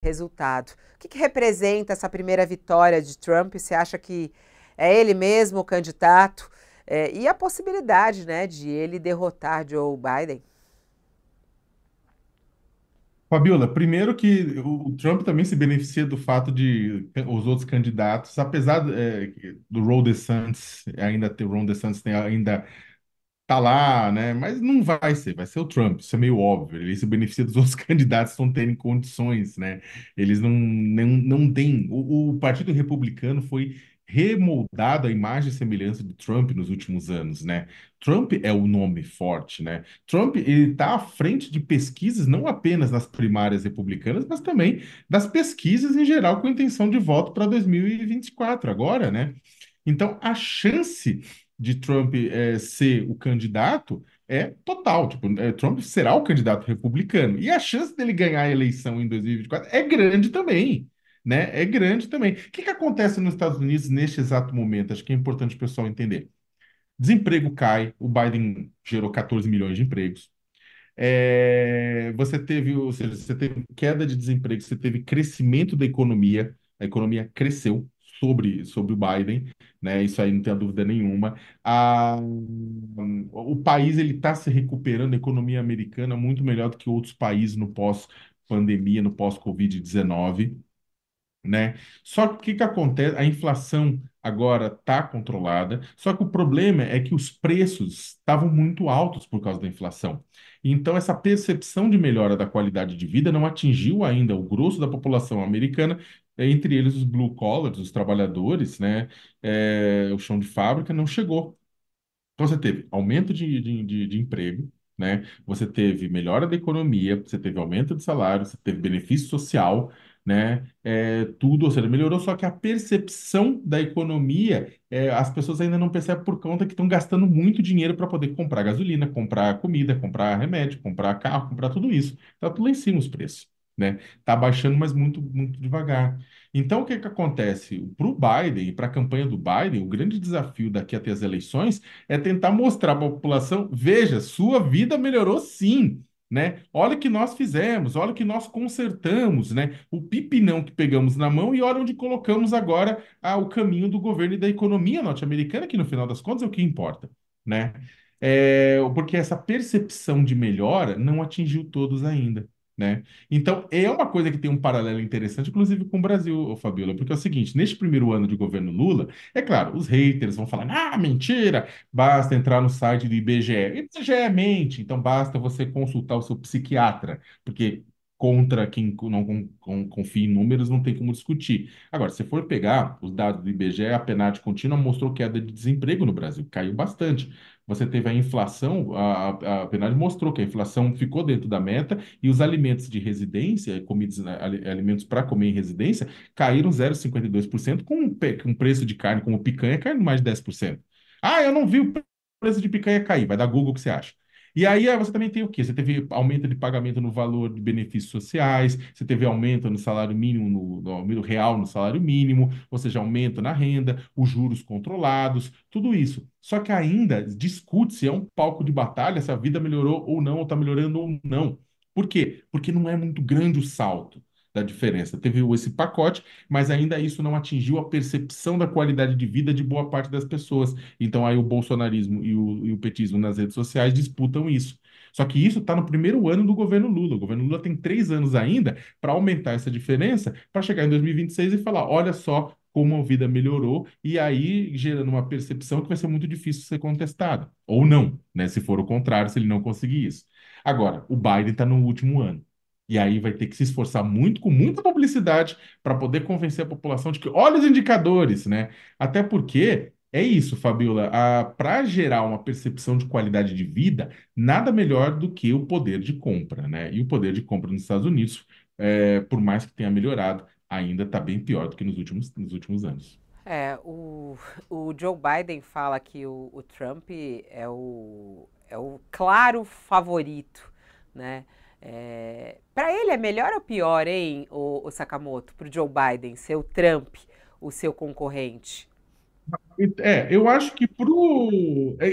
resultado. O que representa essa primeira vitória de Trump? Você acha que é ele mesmo o candidato? E a possibilidade, né, de ele derrotar Joe Biden? Fabiola, primeiro que o Trump também se beneficia do fato de os outros candidatos, apesar do Ron DeSantis ainda ter o Ron DeSantis ainda tá lá, né? Mas não vai ser o Trump, isso é meio óbvio. Ele se beneficia dos outros candidatos não terem condições, né? Eles não têm. O Partido Republicano foi remoldado à imagem e semelhança de Trump nos últimos anos, né? Trump é o nome forte, né? Trump ele está à frente de pesquisas não apenas nas primárias republicanas, mas também das pesquisas em geral com intenção de voto para 2024 agora, né? Então, a chance de Trump ser o candidato é total. Tipo, Trump será o candidato republicano. E a chance dele ganhar a eleição em 2024 é grande também. Né? É grande também. O que acontece nos Estados Unidos neste exato momento? Acho que é importante o pessoal entender. Desemprego cai, o Biden gerou 14 milhões de empregos. Você teve, ou seja, você teve queda de desemprego, você teve crescimento da economia, a economia cresceu sobre o Biden, né? Isso aí não tem dúvida nenhuma. O país ele está se recuperando, a economia americana muito melhor do que outros países no pós-pandemia, no pós-Covid-19, né? Só que o que que acontece? A inflação agora está controlada, só que o problema é que os preços estavam muito altos por causa da inflação. Então, essa percepção de melhora da qualidade de vida não atingiu ainda o grosso da população americana, entre eles os blue collars, os trabalhadores, né? O chão de fábrica não chegou. Então, você teve aumento de emprego, né? Você teve melhora da economia, você teve aumento de salário, você teve benefício social, né? Tudo, ou seja, melhorou, só que a percepção da economia, as pessoas ainda não percebem por conta que estão gastando muito dinheiro para poder comprar gasolina, comprar comida, comprar remédio, comprar carro, comprar tudo isso. Tá tudo lá em cima os preços, né? Tá baixando, mas muito, muito devagar. Então, o que que acontece? Para o Biden e para a campanha do Biden, o grande desafio daqui até as eleições é tentar mostrar para a população, veja, sua vida melhorou sim, né? Olha o que nós fizemos, olha o que nós consertamos, né? O pipinão que pegamos na mão e olha onde colocamos agora o caminho do governo e da economia norte-americana, que no final das contas é o que importa, né? Porque essa percepção de melhora não atingiu todos ainda. Né? Então, é uma coisa que tem um paralelo interessante, inclusive com o Brasil, ô Fabiola, porque é o seguinte: neste primeiro ano de governo Lula, é claro, os haters vão falar, ah, mentira, basta entrar no site do IBGE. IBGE mente, então basta você consultar o seu psiquiatra, porque contra quem não confia em números não tem como discutir. Agora, se for pegar os dados do IBGE, a PNAD contínua mostrou queda de desemprego no Brasil, caiu bastante. Você teve a inflação, a PNAD mostrou que a inflação ficou dentro da meta e os alimentos de residência, comidas, né, alimentos para comer em residência, caíram 0,52%, com preço de carne como picanha caindo mais de 10%. Ah, eu não vi o preço de picanha cair, vai dar Google o que você acha. E aí você também tem o quê? Você teve aumento de pagamento no valor de benefícios sociais, você teve aumento no salário mínimo, no aumento real no salário mínimo, ou seja, aumento na renda, os juros controlados, tudo isso. Só que ainda discute-se, é um palco de batalha se a vida melhorou ou não, ou está melhorando ou não. Por quê? Porque não é muito grande o salto da diferença. Teve esse pacote, mas ainda isso não atingiu a percepção da qualidade de vida de boa parte das pessoas. Então aí o bolsonarismo e o petismo nas redes sociais disputam isso. Só que isso está no primeiro ano do governo Lula. O governo Lula tem 3 anos ainda para aumentar essa diferença, para chegar em 2026 e falar: olha só como a vida melhorou, e aí gerando uma percepção que vai ser muito difícil ser contestada. Ou não, né? Se for o contrário, se ele não conseguir isso. Agora, o Biden está no último ano. E aí vai ter que se esforçar muito, com muita publicidade, para poder convencer a população de que olha os indicadores, né? Até porque é isso, Fabiola, para gerar uma percepção de qualidade de vida, nada melhor do que o poder de compra, né? E o poder de compra nos Estados Unidos, por mais que tenha melhorado, ainda está bem pior do que nos últimos anos. O Joe Biden fala que o Trump é o claro favorito, né? Para ele é melhor ou pior, hein, o Sakamoto, para o Joe Biden ser o Trump, o seu concorrente? Eu acho que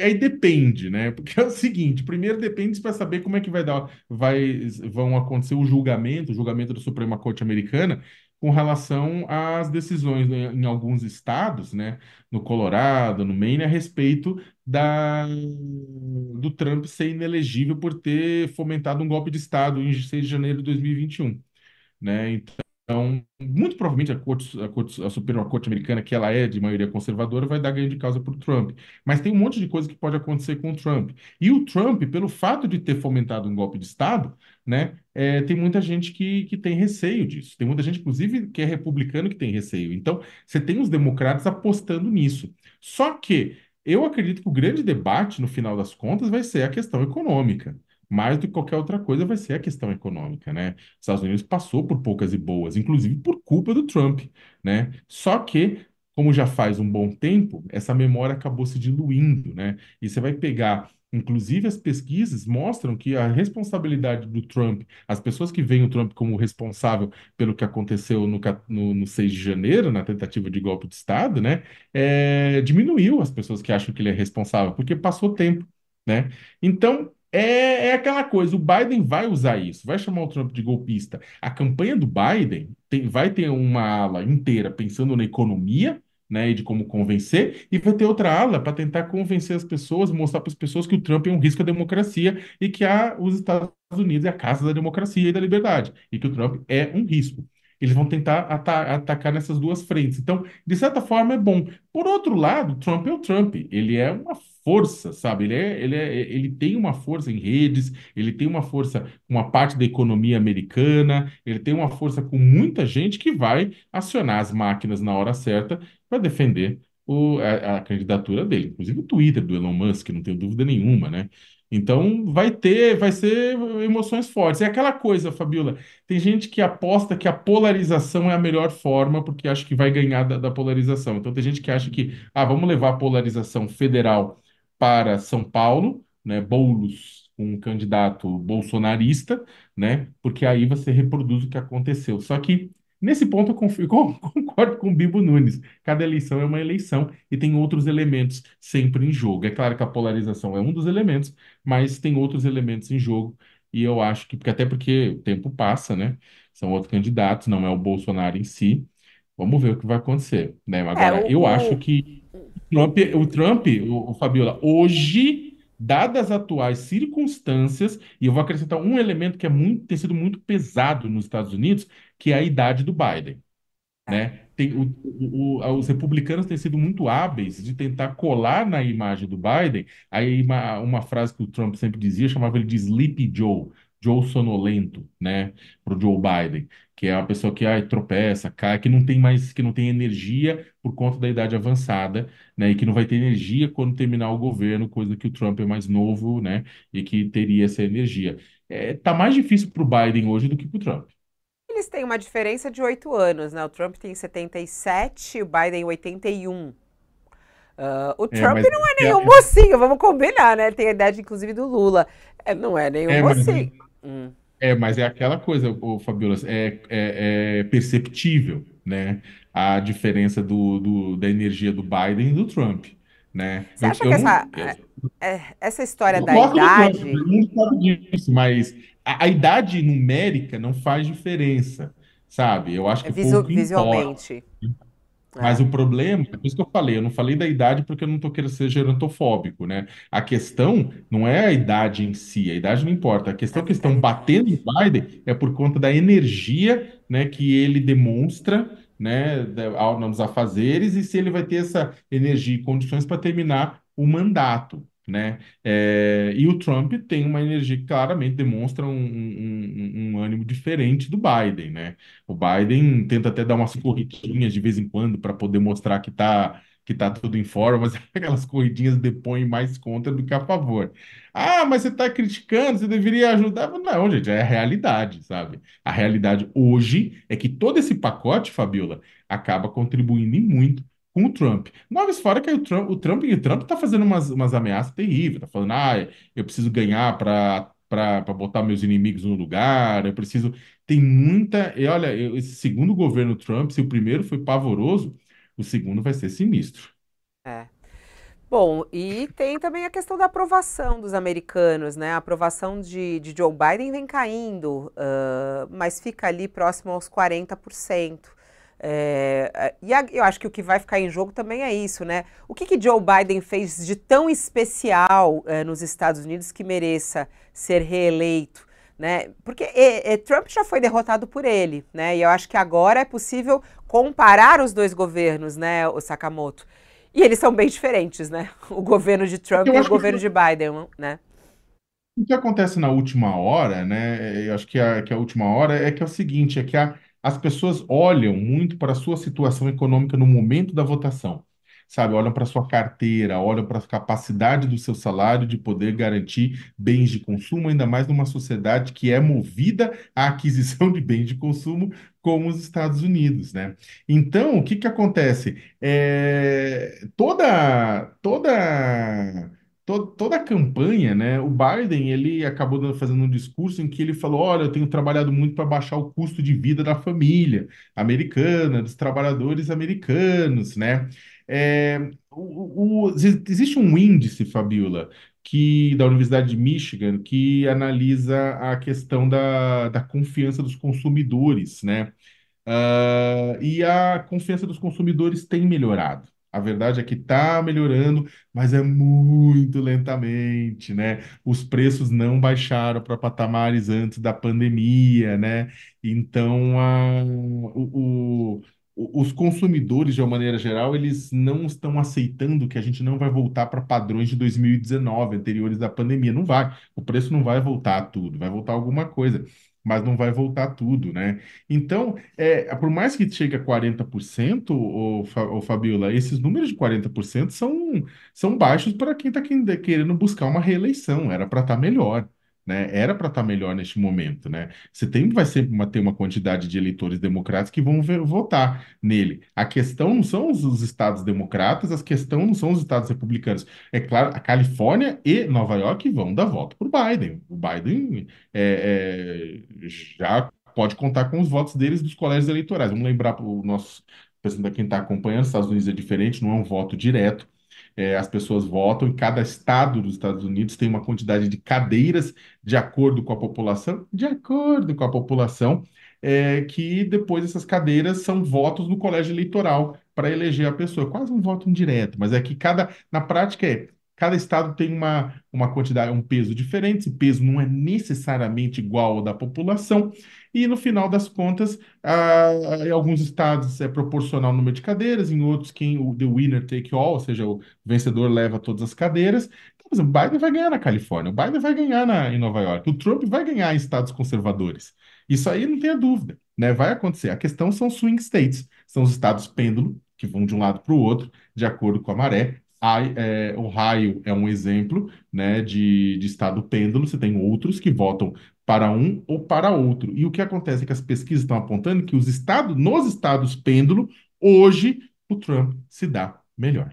aí depende, né? Porque é o seguinte, primeiro depende para saber como é que vão acontecer o julgamento da Suprema Corte Americana com relação às decisões em alguns estados, né? No Colorado, no Maine, a respeito do Trump ser inelegível por ter fomentado um golpe de Estado em 6 de janeiro de 2021, né? Então, muito provavelmente a Suprema Corte americana, que ela é de maioria conservadora, vai dar ganho de causa para o Trump. Mas tem um monte de coisa que pode acontecer com o Trump. E o Trump, pelo fato de ter fomentado um golpe de Estado, né, tem muita gente que tem receio disso. Tem muita gente, inclusive, que é republicano que tem receio. Então, você tem os democratas apostando nisso. Só que eu acredito que o grande debate, no final das contas, vai ser a questão econômica. Mais do que qualquer outra coisa, vai ser a questão econômica, né? Os Estados Unidos passou por poucas e boas, inclusive por culpa do Trump, né? Só que, como já faz um bom tempo, essa memória acabou se diluindo, né? E você vai pegar, inclusive as pesquisas mostram que a responsabilidade do Trump, as pessoas que veem o Trump como responsável pelo que aconteceu no 6 de janeiro, na tentativa de golpe de Estado, né? Diminuiu as pessoas que acham que ele é responsável, porque passou tempo, né? Então, é aquela coisa, o Biden vai usar isso, vai chamar o Trump de golpista. A campanha do Biden vai ter uma ala inteira pensando na economia, né, e de como convencer, e vai ter outra ala para tentar convencer as pessoas, mostrar para as pessoas que o Trump é um risco à democracia e que os Estados Unidos é a casa da democracia e da liberdade, e que o Trump é um risco. Eles vão tentar atacar nessas duas frentes. Então, de certa forma, é bom. Por outro lado, Trump é o Trump. Ele é uma força, sabe? Ele tem uma força em redes, ele tem uma força com uma parte da economia americana, ele tem uma força com muita gente que vai acionar as máquinas na hora certa para defender a candidatura dele. Inclusive o Twitter do Elon Musk, não tenho dúvida nenhuma, né? Então vai ser emoções fortes. É aquela coisa, Fabiola. Tem gente que aposta que a polarização é a melhor forma, porque acha que vai ganhar da polarização. Então tem gente que acha que, vamos levar a polarização federal para São Paulo, né, Boulos, um candidato bolsonarista, né, porque aí você reproduz o que aconteceu. Só que nesse ponto eu concordo com o Bibo Nunes. Cada eleição é uma eleição e tem outros elementos sempre em jogo. É claro que a polarização é um dos elementos, mas tem outros elementos em jogo. E eu acho que, até porque o tempo passa, né? São outros candidatos, não é o Bolsonaro em si. Vamos ver o que vai acontecer, né? É, Agora, eu acho que o Fabiola, hoje, dadas as atuais circunstâncias, e eu vou acrescentar um elemento que tem sido muito pesado nos Estados Unidos, que é a idade do Biden, é. né? Os republicanos têm sido muito hábeis de tentar colar na imagem do Biden aí uma frase que o Trump sempre dizia, chamava ele de Sleepy Joe, Joe sonolento, né? Para o Joe Biden, que é uma pessoa que tropeça, cai, que não tem energia por conta da idade avançada, né? E que não vai ter energia quando terminar o governo, coisa que o Trump é mais novo, né? E que teria essa energia. Tá mais difícil para o Biden hoje do que para o Trump. Eles têm uma diferença de 8 anos, né? O Trump tem 77, o Biden 81. O É, Trump mas não é nenhum mocinho, vamos combinar, né? Ele tem a idade, inclusive, do Lula. Não é nenhum é, mas mocinho. Hum. mas é aquela coisa, Fabiola, é perceptível, né? A diferença da energia do Biden e do Trump, né? Você acha que essa história Eu da gosto do Trump, idade todo mundo sabe disso, mas a idade numérica não faz diferença, sabe? Eu acho que pouco importa. visualmente? Mas É, o problema, é por isso que eu falei, eu não falei da idade porque eu não estou querendo ser gerontofóbico, né? A questão não é a idade em si, a idade não importa. A a questão que estão batendo vitalidade. em Biden é por conta da energia, né, que ele demonstra, né, nos afazeres e se ele vai ter essa energia e condições para terminar o mandato, né? E o Trump tem uma energia que claramente demonstra um ânimo diferente do Biden, né? O Biden tenta até dar umas corridinhas de vez em quando para poder mostrar que tá tudo em forma, mas aquelas corridinhas depõem mais contra do que a favor. Mas você está criticando, você deveria ajudar. Não, gente, é a realidade, sabe? A realidade hoje é que todo esse pacote, Fabiola, acaba contribuindo e muito com o Trump. Noves fora que o Trump tá fazendo umas ameaças terríveis, tá falando, eu preciso ganhar para botar meus inimigos no lugar, eu preciso. Tem muita. E olha, esse segundo governo Trump, se o primeiro foi pavoroso, o segundo vai ser sinistro. É. Bom, e tem também a questão da aprovação dos americanos, né? A aprovação de Joe Biden vem caindo, mas fica ali próximo aos 40%. Eu acho que o que vai ficar em jogo também é isso, né? O que Joe Biden fez de tão especial, nos Estados Unidos que mereça ser reeleito? Né? Porque Trump já foi derrotado por ele, né? E eu acho que agora é possível comparar os dois governos, né, o Sakamoto? E eles são bem diferentes, né? O governo de Porque Trump eu e o acho que governo de Biden, né? o que acontece na última hora, né? Eu acho que a última hora é que é o seguinte, as pessoas olham muito para a sua situação econômica no momento da votação, sabe? Olham para a sua carteira, olham para a capacidade do seu salário de poder garantir bens de consumo, ainda mais numa sociedade que é movida à aquisição de bens de consumo, como os Estados Unidos, né? Então, o que que acontece? Toda a campanha, né? O Biden, ele acabou fazendo um discurso em que ele falou: olha, eu tenho trabalhado muito para baixar o custo de vida da família americana, dos trabalhadores americanos, né? Existe um índice, Fabiola, da Universidade de Michigan, que analisa a questão da confiança dos consumidores, né? E a confiança dos consumidores tem melhorado. A verdade é que está melhorando, mas é muito lentamente, né? Os preços não baixaram para patamares antes da pandemia, né? Então, os consumidores, de uma maneira geral, eles não estão aceitando que a gente não vai voltar para padrões de 2019, anteriores da pandemia. Não vai. O preço não vai voltar a tudo, vai voltar alguma coisa, mas não vai voltar tudo, né? Então, por mais que chegue a 40%, Fabiola, esses números de 40% são baixos para quem está querendo buscar uma reeleição. Era para estar melhor, né? Era para estar melhor neste momento, né? Você vai sempre ter uma quantidade de eleitores democratas que vão votar nele. A questão não são os estados democratas, a questão não são os estados republicanos. É claro, a Califórnia e Nova York vão dar voto para o Biden. O Biden já pode contar com os votos deles dos colégios eleitorais. Vamos lembrar para o nosso, para quem está acompanhando, os Estados Unidos é diferente, não é um voto direto. As pessoas votam e cada estado dos Estados Unidos tem uma quantidade de cadeiras de acordo com a população, que depois essas cadeiras são votos no colégio eleitoral para eleger a pessoa. Quase um voto indireto, mas é que na prática cada estado tem uma quantidade, um peso diferente, esse peso não é necessariamente igual ao da população, e no final das contas, em alguns estados é proporcional ao número de cadeiras, em outros, the winner take all, ou seja, o vencedor leva todas as cadeiras. Então, por exemplo, o Biden vai ganhar na Califórnia, o Biden vai ganhar em Nova York, o Trump vai ganhar em estados conservadores. Isso aí não tenha dúvida, né? Vai acontecer. A questão são swing states, são os estados pêndulo, que vão de um lado para o outro, de acordo com a maré. Ohio é um exemplo, né, de estado pêndulo. Você tem outros que votam para um ou para outro. E o que acontece é que as pesquisas estão apontando que nos estados pêndulo, hoje o Trump se dá melhor.